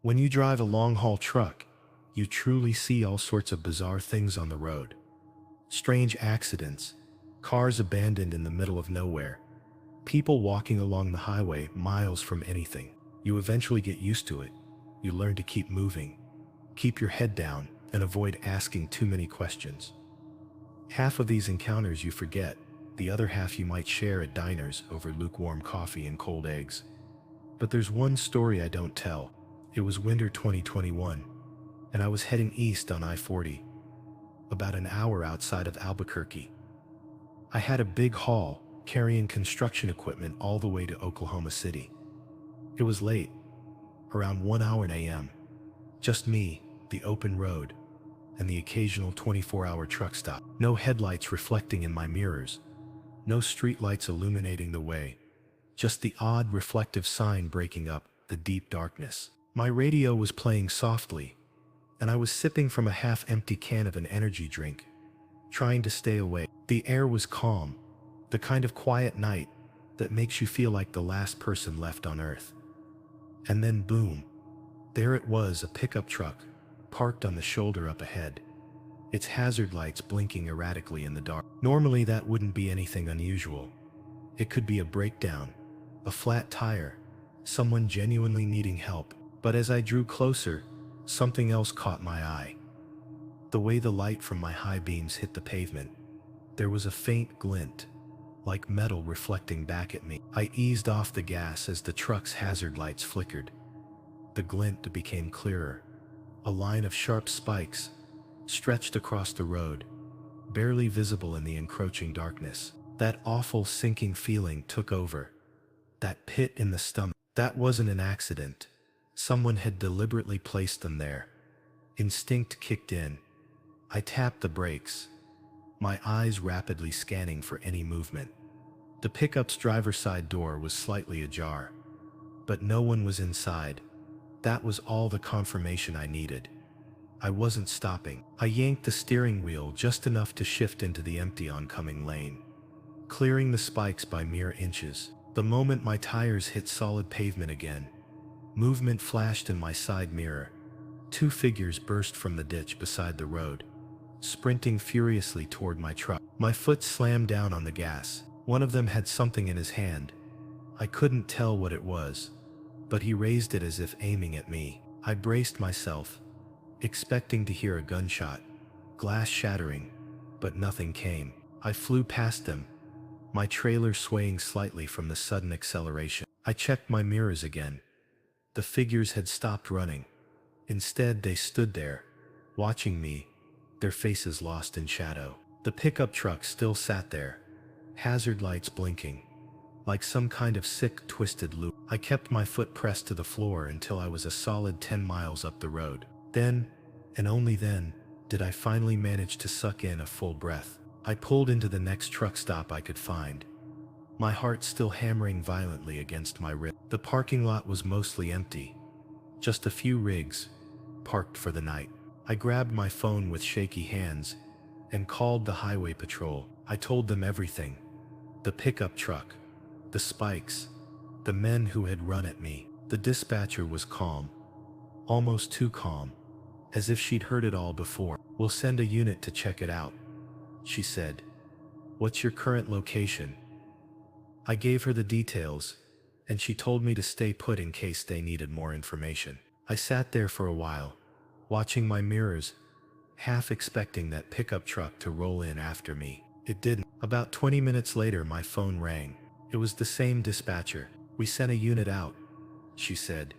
When you drive a long-haul truck, you truly see all sorts of bizarre things on the road. Strange accidents, cars abandoned in the middle of nowhere, people walking along the highway miles from anything. You eventually get used to it. You learn to keep moving, keep your head down, and avoid asking too many questions. Half of these encounters you forget, the other half you might share at diners over lukewarm coffee and cold eggs. But there's one story I don't tell. It was winter 2021, and I was heading east on I-40, about an hour outside of Albuquerque. I had a big haul, carrying construction equipment all the way to Oklahoma City. It was late, around 1 hour a.m. Just me, the open road, and the occasional 24-hour truck stop. No headlights reflecting in my mirrors, no streetlights illuminating the way, just the odd reflective sign breaking up the deep darkness. My radio was playing softly, and I was sipping from a half-empty can of an energy drink, trying to stay awake. The air was calm, the kind of quiet night that makes you feel like the last person left on Earth. And then boom, there it was, a pickup truck, parked on the shoulder up ahead, its hazard lights blinking erratically in the dark. Normally that wouldn't be anything unusual. It could be a breakdown, a flat tire, someone genuinely needing help. But as I drew closer, something else caught my eye. The way the light from my high beams hit the pavement, there was a faint glint, like metal reflecting back at me. I eased off the gas as the truck's hazard lights flickered. The glint became clearer. A line of sharp spikes stretched across the road, barely visible in the encroaching darkness. That awful sinking feeling took over. That pit in the stomach. That wasn't an accident. Someone had deliberately placed them there. Instinct kicked in. I tapped the brakes, my eyes rapidly scanning for any movement. The pickup's driver's side door was slightly ajar, but no one was inside. That was all the confirmation I needed. I wasn't stopping. I yanked the steering wheel just enough to shift into the empty oncoming lane, clearing the spikes by mere inches. The moment my tires hit solid pavement again, movement flashed in my side mirror. Two figures burst from the ditch beside the road, sprinting furiously toward my truck. My foot slammed down on the gas. One of them had something in his hand. I couldn't tell what it was, but he raised it as if aiming at me. I braced myself, expecting to hear a gunshot, glass shattering, but nothing came. I flew past them, my trailer swaying slightly from the sudden acceleration. I checked my mirrors again. The figures had stopped running. Instead, they stood there, watching me, their faces lost in shadow. The pickup truck still sat there, hazard lights blinking, like some kind of sick, twisted loop. I kept my foot pressed to the floor until I was a solid 10 miles up the road. Then, and only then, did I finally manage to suck in a full breath. I pulled into the next truck stop I could find, my heart still hammering violently against my ribs. The parking lot was mostly empty, just a few rigs, parked for the night. I grabbed my phone with shaky hands and called the highway patrol. I told them everything. The pickup truck, the spikes, the men who had run at me. The dispatcher was calm, almost too calm, as if she'd heard it all before. "We'll send a unit to check it out," she said. "What's your current location?" I gave her the details, and she told me to stay put in case they needed more information. I sat there for a while, watching my mirrors, half expecting that pickup truck to roll in after me. It didn't. About 20 minutes later, my phone rang. It was the same dispatcher. "We sent a unit out," she said.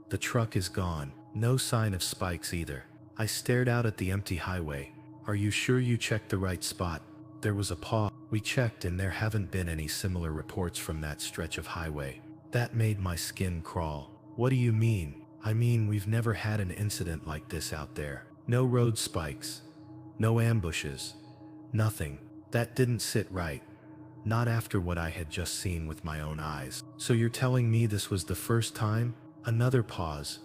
"The truck is gone. No sign of spikes either." I stared out at the empty highway. "Are you sure you checked the right spot?" There was a pause. "We checked, and there haven't been any similar reports from that stretch of highway." That made my skin crawl. "What do you mean?" "I mean, we've never had an incident like this out there. No road spikes, no ambushes, nothing. That didn't sit right. Not after what I had just seen with my own eyes." "So you're telling me this was the first time?" Another pause,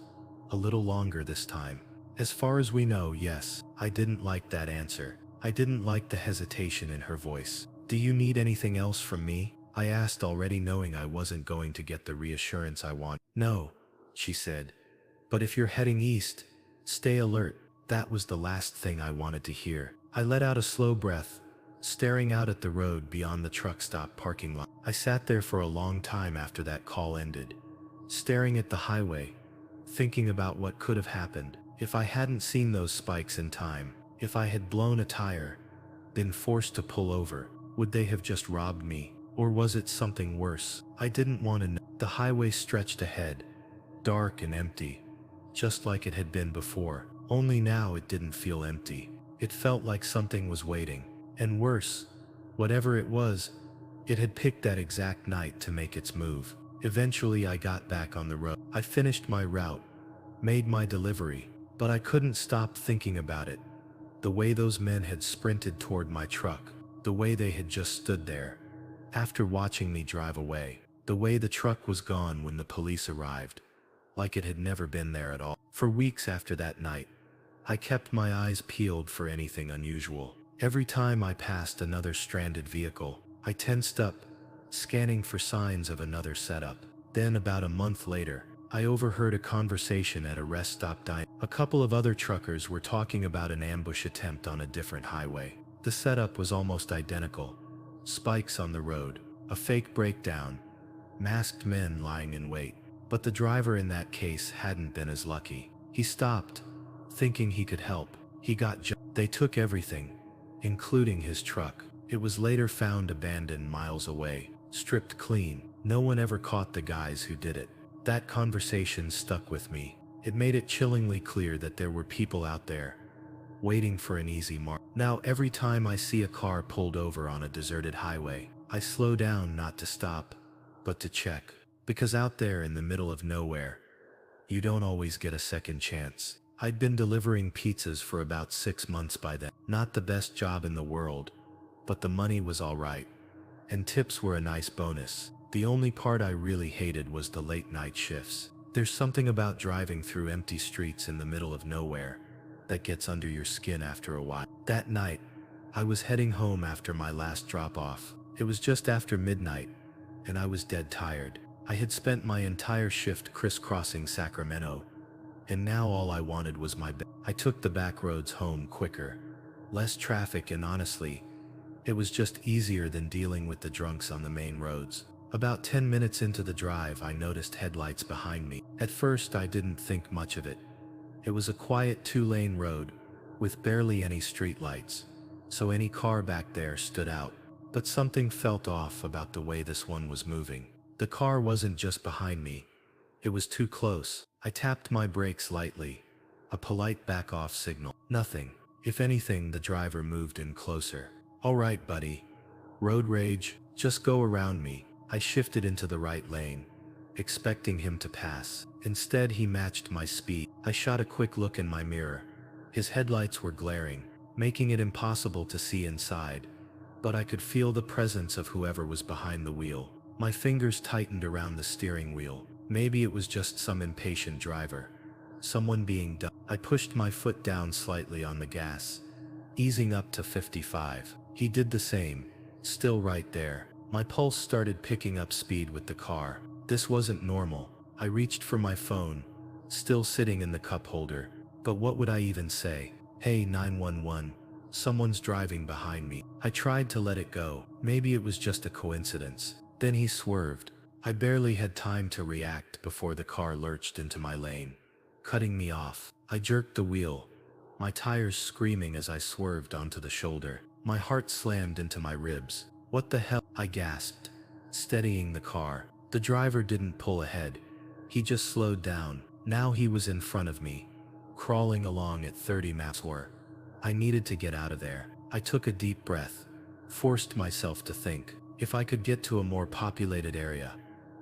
a little longer this time. "As far as we know, yes." I didn't like that answer. I didn't like the hesitation in her voice. "Do you need anything else from me?" I asked, already knowing I wasn't going to get the reassurance I wanted. "No," she said, But if you're heading east, stay alert. That was the last thing I wanted to hear. I let out a slow breath, staring out at the road beyond the truck stop parking lot. I sat there for a long time after that call ended, staring at the highway, thinking about what could have happened if I hadn't seen those spikes in time. If I had blown a tire, been forced to pull over, would they have just robbed me? Or was it something worse? I didn't want to know. The highway stretched ahead, dark and empty, just like it had been before. Only now it didn't feel empty. It felt like something was waiting. And worse, whatever it was, it had picked that exact night to make its move. Eventually I got back on the road. I finished my route, made my delivery, but I couldn't stop thinking about it. The way those men had sprinted toward my truck, the way they had just stood there, after watching me drive away, the way the truck was gone when the police arrived, like it had never been there at all. For weeks after that night, I kept my eyes peeled for anything unusual. Every time I passed another stranded vehicle, I tensed up, scanning for signs of another setup. Then about a month later, I overheard a conversation at a rest stop diner. A couple of other truckers were talking about an ambush attempt on a different highway. The setup was almost identical. Spikes on the road, a fake breakdown, masked men lying in wait. But the driver in that case hadn't been as lucky. He stopped, thinking he could help. He got jumped. They took everything, including his truck. It was later found abandoned miles away, stripped clean. No one ever caught the guys who did it. That conversation stuck with me. It made it chillingly clear that there were people out there, waiting for an easy mark. Now every time I see a car pulled over on a deserted highway, I slow down, not to stop, but to check. Because out there in the middle of nowhere, you don't always get a second chance. I'd been delivering pizzas for about 6 months by then. Not the best job in the world, but the money was all right, and tips were a nice bonus. The only part I really hated was the late night shifts. There's something about driving through empty streets in the middle of nowhere that gets under your skin after a while. That night, I was heading home after my last drop-off. It was just after midnight, and I was dead tired. I had spent my entire shift crisscrossing Sacramento, and now all I wanted was my bed. I took the back roads home quicker, less traffic, and honestly, it was just easier than dealing with the drunks on the main roads. About 10 minutes into the drive, I noticed headlights behind me. At first, I didn't think much of it. It was a quiet 2-lane road with barely any streetlights, so any car back there stood out. But something felt off about the way this one was moving. The car wasn't just behind me, it was too close. I tapped my brakes lightly, a polite back-off signal. Nothing. If anything, the driver moved in closer. "All right, buddy. Road rage, just go around me." I shifted into the right lane, expecting him to pass. Instead, he matched my speed. I shot a quick look in my mirror. His headlights were glaring, making it impossible to see inside, but I could feel the presence of whoever was behind the wheel. My fingers tightened around the steering wheel. Maybe it was just some impatient driver, someone being dumb. I pushed my foot down slightly on the gas, easing up to 55. He did the same, still right there. My pulse started picking up speed with the car. This wasn't normal. I reached for my phone, still sitting in the cup holder. But what would I even say? "Hey, 911, someone's driving behind me." I tried to let it go. Maybe it was just a coincidence. Then he swerved. I barely had time to react before the car lurched into my lane, cutting me off. I jerked the wheel, my tires screaming as I swerved onto the shoulder. My heart slammed into my ribs. "What the hell?" I gasped, steadying the car. The driver didn't pull ahead. He just slowed down. Now he was in front of me, crawling along at 30 miles per hour. I needed to get out of there. I took a deep breath, forced myself to think. If I could get to a more populated area,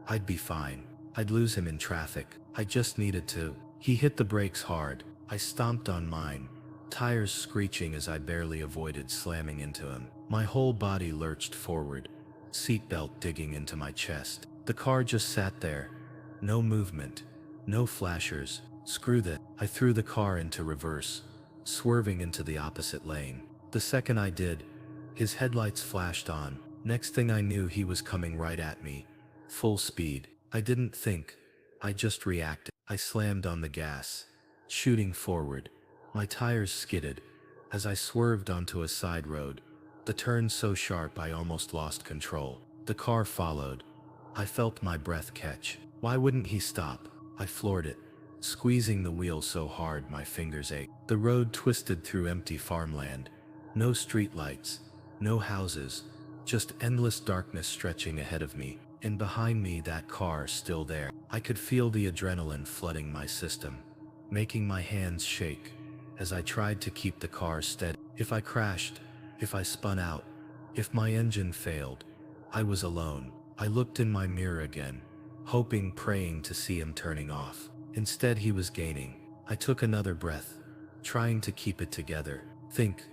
I'd be fine. I'd lose him in traffic. I just needed to. He hit the brakes hard. I stomped on mine, tires screeching as I barely avoided slamming into him. My whole body lurched forward, seatbelt digging into my chest. The car just sat there. No movement, no flashers. Screw that. I threw the car into reverse, swerving into the opposite lane. The second I did, his headlights flashed on. Next thing I knew, he was coming right at me, full speed. I didn't think, I just reacted. I slammed on the gas, shooting forward. My tires skidded as I swerved onto a side road, the turn so sharp I almost lost control. The car followed. I felt my breath catch. Why wouldn't he stop? I floored it, squeezing the wheel so hard my fingers ached. The road twisted through empty farmland. No streetlights, no houses, just endless darkness stretching ahead of me, and behind me that car still there. I could feel the adrenaline flooding my system, making my hands shake as I tried to keep the car steady. If I crashed, if I spun out, if my engine failed, I was alone. I looked in my mirror again, hoping, praying to see him turning off. Instead, he was gaining. I took another breath, trying to keep it together. Think.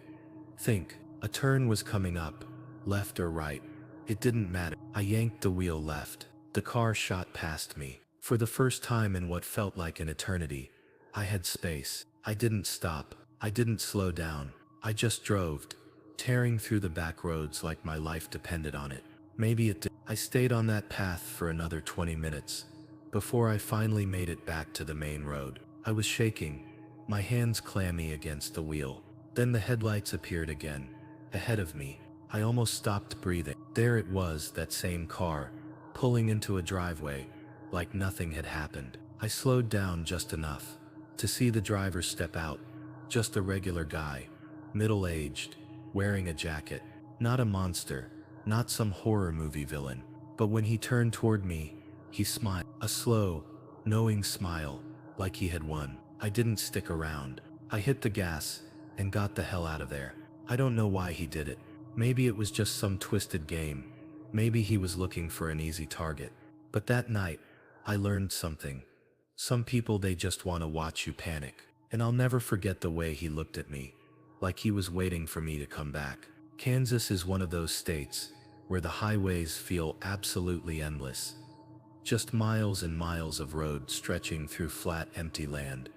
A turn was coming up, left or right. It didn't matter. I yanked the wheel left. The car shot past me. For the first time in what felt like an eternity, I had space. I didn't stop. I didn't slow down. I just drove, tearing through the back roads like my life depended on it. Maybe it did. I stayed on that path for another 20 minutes before I finally made it back to the main road. I was shaking, my hands clammy against the wheel. Then the headlights appeared again, ahead of me. I almost stopped breathing. There it was, that same car, pulling into a driveway, like nothing had happened. I slowed down just enough to see the driver step out, just a regular guy, middle-aged, wearing a jacket. Not a monster, not some horror movie villain. But when he turned toward me, he smiled. A slow, knowing smile, like he had won. I didn't stick around. I hit the gas and got the hell out of there. I don't know why he did it. Maybe it was just some twisted game. Maybe he was looking for an easy target. But that night, I learned something. Some people, they just want to watch you panic. And I'll never forget the way he looked at me, like he was waiting for me to come back. Kansas is one of those states where the highways feel absolutely endless. Just miles and miles of road stretching through flat, empty land,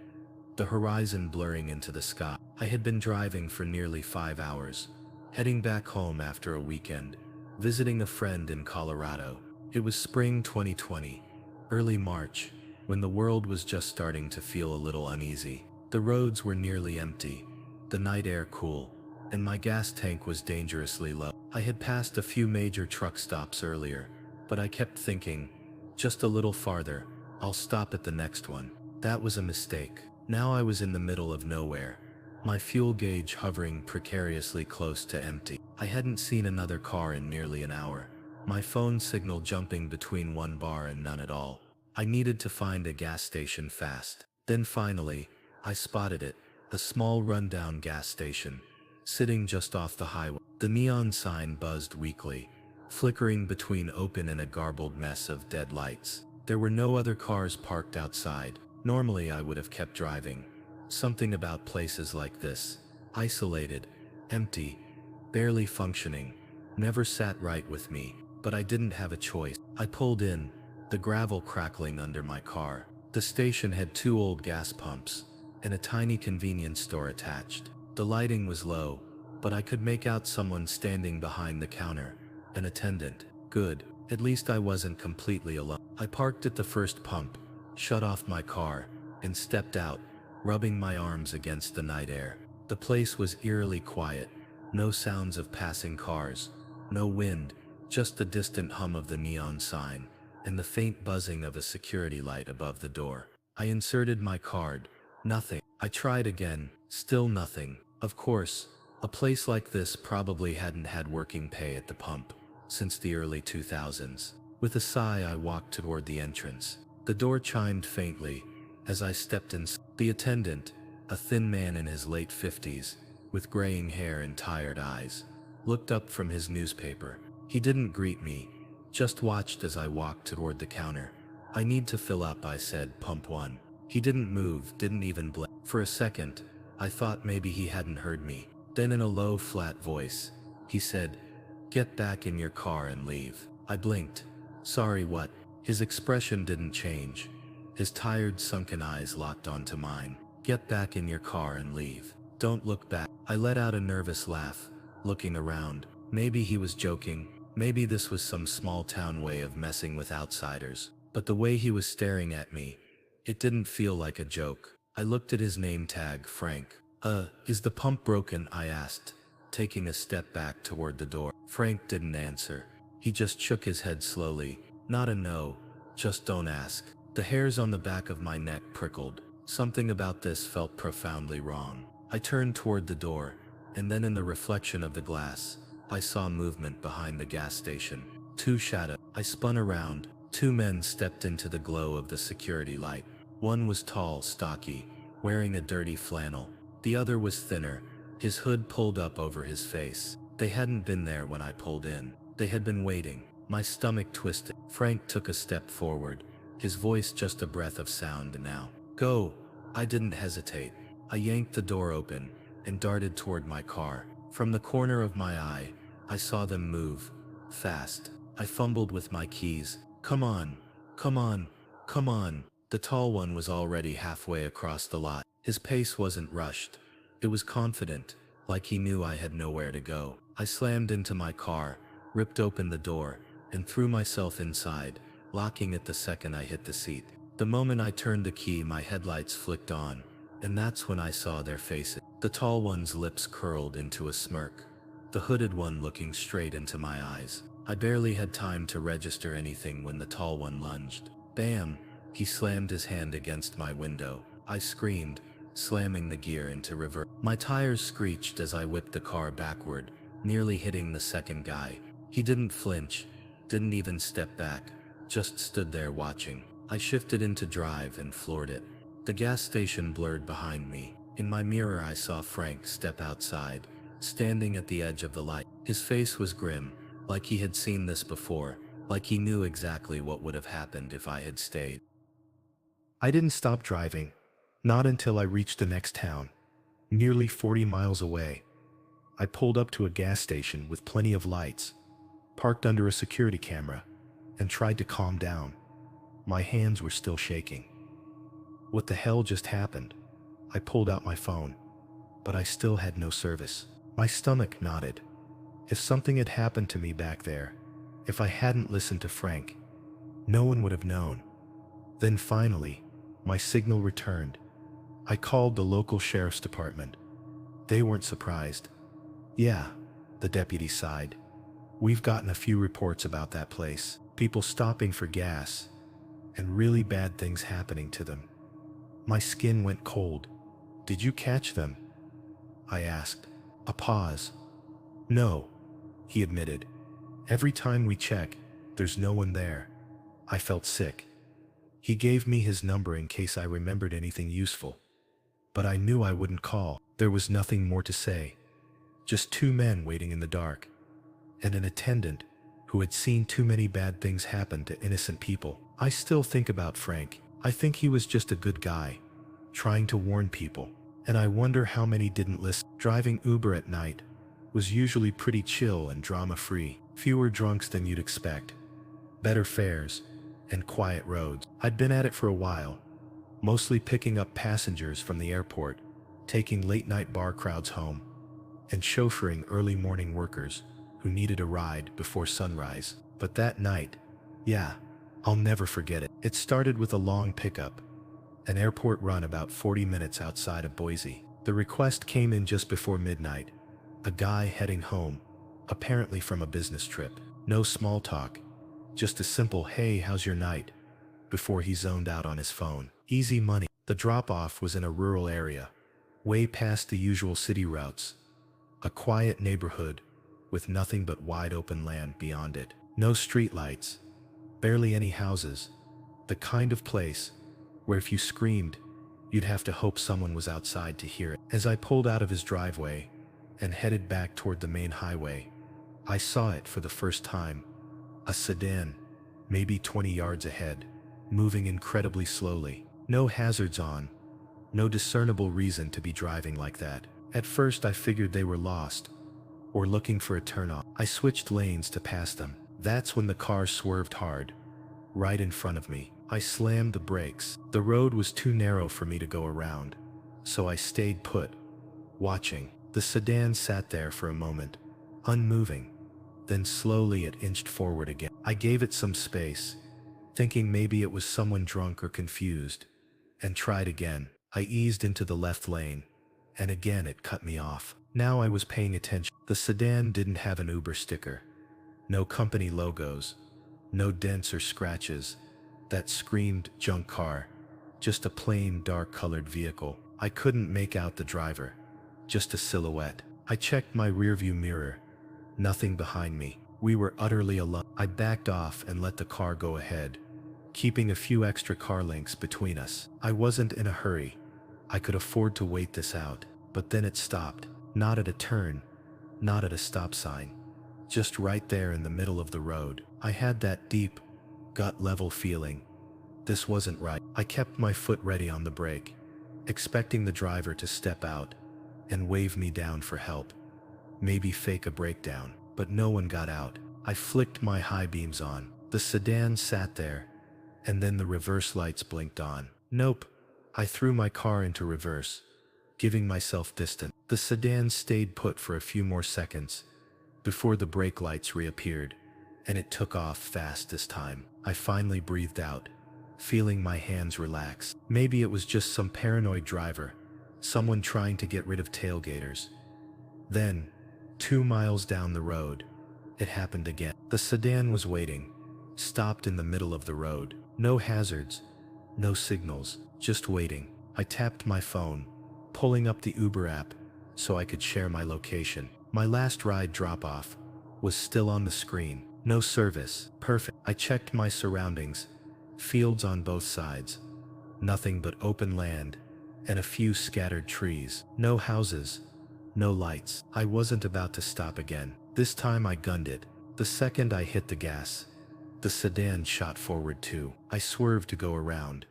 the horizon blurring into the sky. I had been driving for nearly 5 hours, heading back home after a weekend, visiting a friend in Colorado. It was spring 2020, early March, when the world was just starting to feel a little uneasy. The roads were nearly empty, the night air cool, and my gas tank was dangerously low. I had passed a few major truck stops earlier, but I kept thinking, just a little farther, I'll stop at the next one. That was a mistake. Now I was in the middle of nowhere, my fuel gauge hovering precariously close to empty. I hadn't seen another car in nearly an hour, my phone signal jumping between one bar and none at all. I needed to find a gas station fast. Then finally, I spotted it, a small rundown gas station, sitting just off the highway. The neon sign buzzed weakly, flickering between open and a garbled mess of dead lights. There were no other cars parked outside. Normally I would have kept driving. Something about places like this, isolated, empty, barely functioning, never sat right with me. But I didn't have a choice. I pulled in, the gravel crackling under my car. The station had 2 old gas pumps and a tiny convenience store attached. The lighting was low, but I could make out someone standing behind the counter, an attendant. Good, at least I wasn't completely alone. I parked at the first pump, shut off my car, and stepped out, rubbing my arms against the night air. The place was eerily quiet, no sounds of passing cars, no wind, just the distant hum of the neon sign, and the faint buzzing of a security light above the door. I inserted my card. Nothing. I tried again. Still nothing. Of course, a place like this probably hadn't had working pay at the pump since the early 2000s. With a sigh, I walked toward the entrance. The door chimed faintly as I stepped in. The attendant, a thin man in his late 50s, with graying hair and tired eyes, looked up from his newspaper. He didn't greet me, just watched as I walked toward the counter. "I need to fill up," I said, "pump 1. He didn't move, didn't even blink. For a second, I thought maybe he hadn't heard me. Then in a low, flat voice, he said, "Get back in your car and leave." I blinked. "Sorry, what?" His expression didn't change. His tired, sunken eyes locked onto mine. "Get back in your car and leave. Don't look back." I let out a nervous laugh, looking around. Maybe he was joking. Maybe this was some small town way of messing with outsiders. But the way he was staring at me, It didn't feel like a joke. I looked at his name tag, Frank. Is the pump broken? I asked, taking a step back toward the door. Frank didn't answer. He just shook his head slowly. Not a no, just don't ask. The hairs on the back of my neck prickled. Something about this felt profoundly wrong. I turned toward the door, and then in the reflection of the glass, I saw movement behind the gas station. Two shadows. I spun around. Two men stepped into the glow of the security light. One was tall, stocky, wearing a dirty flannel. The other was thinner, his hood pulled up over his face. They hadn't been there when I pulled in. They had been waiting. My stomach twisted. Frank took a step forward, his voice just a breath of sound now. Go! I didn't hesitate. I yanked the door open and darted toward my car. From the corner of my eye, I saw them move. Fast. I fumbled with my keys. Come on, come on, come on. The tall one was already halfway across the lot. His pace wasn't rushed. It was confident, like he knew I had nowhere to go. I slammed into my car, ripped open the door, and threw myself inside, locking it the second I hit the seat. The moment I turned the key, my headlights flicked on, and that's when I saw their faces. The tall one's lips curled into a smirk, the hooded one looking straight into my eyes. I barely had time to register anything when the tall one lunged. Bam! He slammed his hand against my window. I screamed, slamming the gear into reverse. My tires screeched as I whipped the car backward, nearly hitting the second guy. He didn't flinch, didn't even step back, just stood there watching. I shifted into drive and floored it. The gas station blurred behind me. In my mirror I saw Frank step outside, standing at the edge of the light. His face was grim, like he had seen this before, like he knew exactly what would have happened if I had stayed. I didn't stop driving, not until I reached the next town, nearly 40 miles away. I pulled up to a gas station with plenty of lights, parked under a security camera, and tried to calm down. My hands were still shaking. What the hell just happened? I pulled out my phone, but I still had no service. My stomach knotted. If something had happened to me back there, if I hadn't listened to Frank, no one would have known. Then finally, my signal returned. I called the local sheriff's department. They weren't surprised. Yeah, the deputy sighed. We've gotten a few reports about that place. People stopping for gas, and really bad things happening to them. My skin went cold. Did you catch them? I asked. A pause. No, he admitted. Every time we check, there's no one there. I felt sick. He gave me his number in case I remembered anything useful. But I knew I wouldn't call. There was nothing more to say. Just two men waiting in the dark, and an attendant who had seen too many bad things happen to innocent people. I still think about Frank. I think he was just a good guy, trying to warn people. And I wonder how many didn't listen. Driving Uber at night was usually pretty chill and drama-free. Fewer drunks than you'd expect, better fares, and quiet roads. I'd been at it for a while, mostly picking up passengers from the airport, taking late-night bar crowds home, and chauffeuring early morning workers who needed a ride before sunrise. But that night, yeah, I'll never forget it. It started with a long pickup, an airport run about 40 minutes outside of Boise. The request came in just before midnight. A guy heading home, apparently from a business trip. No small talk, just a simple "Hey, how's your night?" before he zoned out on his phone. Easy money. The drop-off was in a rural area, way past the usual city routes. A quiet neighborhood with nothing but wide-open land beyond it. No streetlights, barely any houses. The kind of place where if you screamed, you'd have to hope someone was outside to hear it. As I pulled out of his driveway and headed back toward the main highway, I saw it for the first time. A sedan, maybe 20 yards ahead, moving incredibly slowly. No hazards on, no discernible reason to be driving like that. At first I figured they were lost, or looking for a turnoff. I switched lanes to pass them. That's when the car swerved hard, right in front of me. I slammed the brakes. The road was too narrow for me to go around, so I stayed put, watching. The sedan sat there for a moment, unmoving. Then slowly it inched forward again. I gave it some space, thinking maybe it was someone drunk or confused. and tried again. I eased into the left lane, and again it cut me off. Now I was paying attention. The sedan didn't have an Uber sticker. No company logos. No dents or scratches. That screamed junk car. Just a plain dark-colored vehicle. I couldn't make out the driver. Just a silhouette. I checked my rearview mirror. Nothing behind me. We were utterly alone. I backed off and let the car go ahead, keeping a few extra car lengths between us. I wasn't in a hurry. I could afford to wait this out. But then it stopped. Not at a turn. Not at a stop sign. Just right there in the middle of the road. I had that deep, gut-level feeling. This wasn't right. I kept my foot ready on the brake, expecting the driver to step out and wave me down for help. Maybe fake a breakdown. But no one got out. I flicked my high beams on. The sedan sat there, and then the reverse lights blinked on. Nope. I threw my car into reverse, giving myself distance. The sedan stayed put for a few more seconds before the brake lights reappeared, and it took off fast this time. I finally breathed out, feeling my hands relax. Maybe it was just some paranoid driver, someone trying to get rid of tailgaters. Then, 2 miles down the road, it happened again. The sedan was waiting, stopped in the middle of the road. No hazards, no signals, just waiting. I tapped my phone, pulling up the Uber app so I could share my location. My last ride drop-off was still on the screen. No service. Perfect. I checked my surroundings. Fields on both sides. Nothing but open land and a few scattered trees. No houses. No lights. I wasn't about to stop again. This time I gunned it. The second I hit the gas, the sedan shot forward too. I swerved to go around,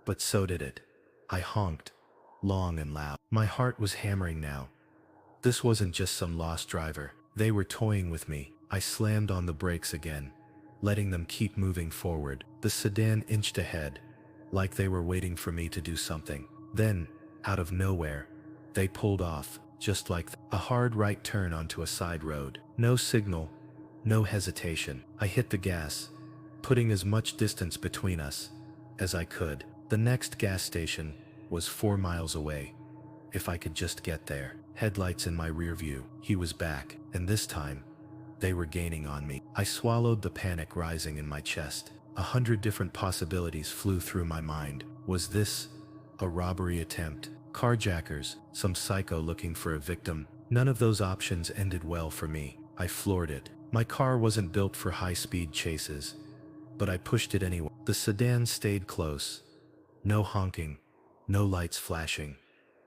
but so did it. I honked, long and loud. My heart was hammering now. This wasn't just some lost driver. They were toying with me. I slammed on the brakes again, letting them keep moving forward. The sedan inched ahead, like they were waiting for me to do something. Then, out of nowhere, they pulled off. Just like a hard right turn onto a side road. No signal, no hesitation. I hit the gas, putting as much distance between us as I could. The next gas station was 4 miles away. If I could just get there. Headlights in my rear view. He was back, and this time, they were gaining on me. I swallowed the panic rising in my chest. 100 different possibilities flew through my mind. Was this a robbery attempt? Carjackers, some psycho looking for a victim? None of those options ended well for me. I floored it. My car wasn't built for high-speed chases, but I pushed it anyway. The sedan stayed close. No honking, no lights flashing,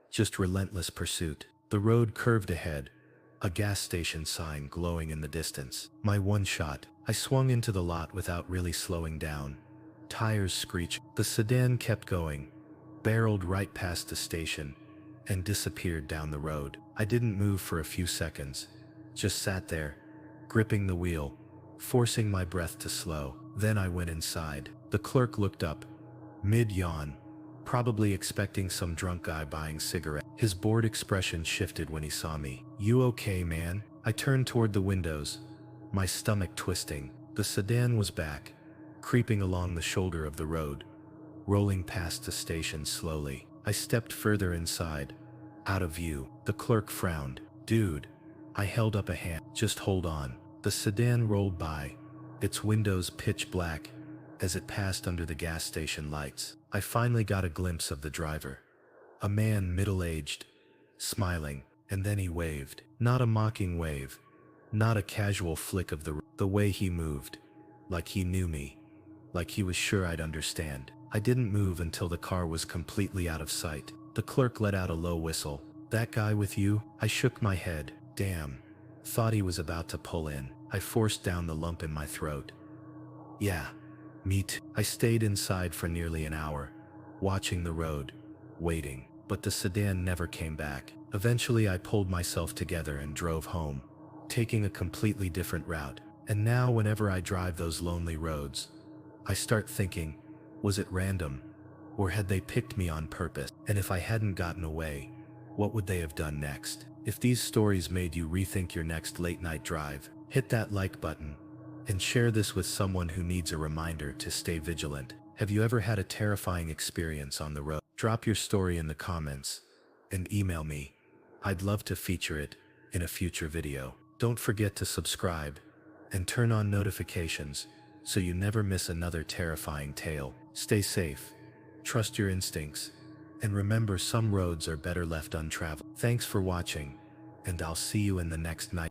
just relentless pursuit. The road curved ahead, a gas station sign glowing in the distance. My one shot. I swung into the lot without really slowing down. Tires screeched. The sedan kept going, barreled right past the station, and disappeared down the road. I didn't move for a few seconds, just sat there, gripping the wheel, forcing my breath to slow. Then I went inside. The clerk looked up, mid-yawn, probably expecting some drunk guy buying cigarettes. His bored expression shifted when he saw me. "You okay, man?" I turned toward the windows, my stomach twisting. The sedan was back, creeping along the shoulder of the road, rolling past the station slowly. I stepped further inside, out of view. The clerk frowned. "Dude." I held up a hand. "Just hold on." The sedan rolled by, its windows pitch black as it passed under the gas station lights. I finally got a glimpse of the driver. A man middle-aged, smiling, and then he waved. Not a mocking wave, not a casual flick of the way he moved, like he knew me, like he was sure I'd understand. I didn't move until the car was completely out of sight. The clerk let out a low whistle. "That guy with you?" I shook my head. Damn. Thought he was about to pull in. I forced down the lump in my throat. "Yeah, me too." I stayed inside for nearly an hour, watching the road, waiting. But the sedan never came back. Eventually I pulled myself together and drove home, taking a completely different route. And now whenever I drive those lonely roads, I start thinking, was it random? Or had they picked me on purpose? And if I hadn't gotten away, what would they have done next? If these stories made you rethink your next late-night drive, hit that like button and share this with someone who needs a reminder to stay vigilant. Have you ever had a terrifying experience on the road? Drop your story in the comments and email me. I'd love to feature it in a future video. Don't forget to subscribe and turn on notifications so you never miss another terrifying tale. Stay safe, trust your instincts, and remember some roads are better left untraveled. Thanks for watching, and I'll see you in the next night.